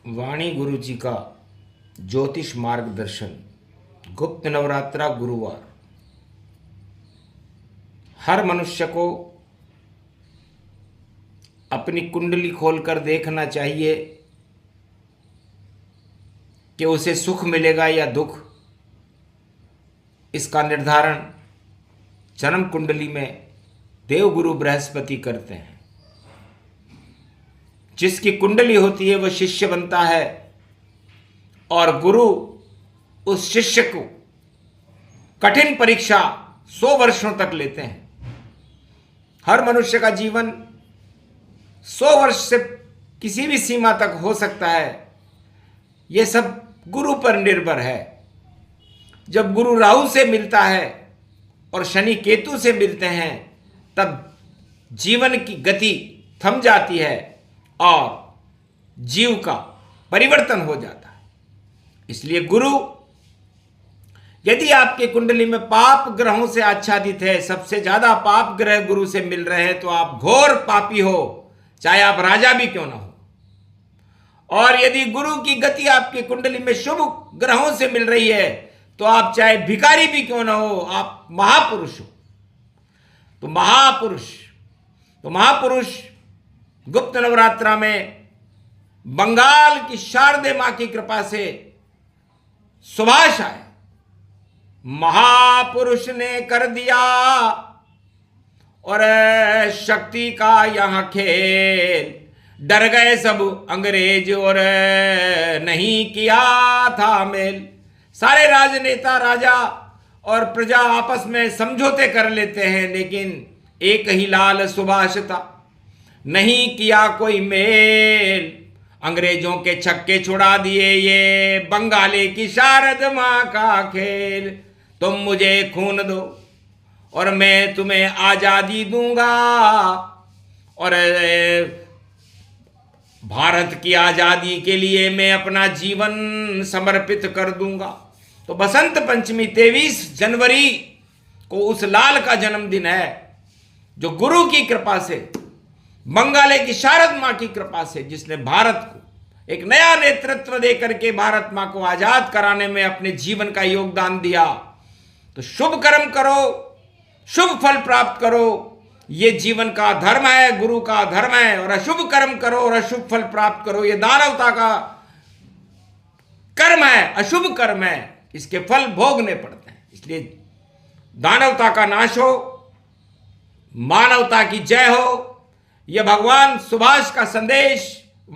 वाणी गुरु जी का ज्योतिष मार्गदर्शन गुप्त नवरात्रा गुरुवार। हर मनुष्य को अपनी कुंडली खोलकर देखना चाहिए कि उसे सुख मिलेगा या दुख। इसका निर्धारण जन्म कुंडली में देवगुरु बृहस्पति करते हैं। जिसकी कुंडली होती है वह शिष्य बनता है और गुरु उस शिष्य को कठिन परीक्षा 100 वर्षों तक लेते हैं। हर मनुष्य का जीवन 100 वर्ष से किसी भी सीमा तक हो सकता है। यह सब गुरु पर निर्भर है। जब गुरु राहु से मिलता है और शनि केतु से मिलते हैं तब जीवन की गति थम जाती है और जीव का परिवर्तन हो जाता है। इसलिए गुरु यदि आपके कुंडली में पाप ग्रहों से आच्छादित है, सबसे ज्यादा पाप ग्रह गुरु से मिल रहे हैं, तो आप घोर पापी हो, चाहे आप राजा भी क्यों ना हो। और यदि गुरु की गति आपकी कुंडली में शुभ ग्रहों से मिल रही है तो आप चाहे भिखारी भी क्यों ना हो, आप महापुरुष हो। तो महापुरुष गुप्त नवरात्रा में बंगाल की शारदे मां की कृपा से सुभाष आए। महापुरुष ने कर दिया और शक्ति का यहां खेल, डर गए सब अंग्रेज और नहीं किया था मेल। सारे राजनेता, राजा और प्रजा आपस में समझौते कर लेते हैं, लेकिन एक ही लाल सुभाष था, नहीं किया कोई मेल। अंग्रेजों के छक्के छुड़ा दिए ये बंगाली की शारद मां का खेल। तुम मुझे खून दो और मैं तुम्हें आजादी दूंगा और भारत की आजादी के लिए मैं अपना जीवन समर्पित कर दूंगा। तो बसंत पंचमी 23 जनवरी को उस लाल का जन्मदिन है जो गुरु की कृपा से, बंगाली की शारद मां की कृपा से, जिसने भारत को एक नया नेतृत्व देकर के भारत मां को आजाद कराने में अपने जीवन का योगदान दिया। तो शुभ कर्म करो, शुभ फल प्राप्त करो, ये जीवन का धर्म है, गुरु का धर्म है। और अशुभ कर्म करो और अशुभ फल प्राप्त करो, ये दानवता का कर्म है, अशुभ कर्म है, इसके फल भोगने पड़ते हैं। इसलिए दानवता का नाश हो, मानवता की जय हो। यह भगवान सुभाष का संदेश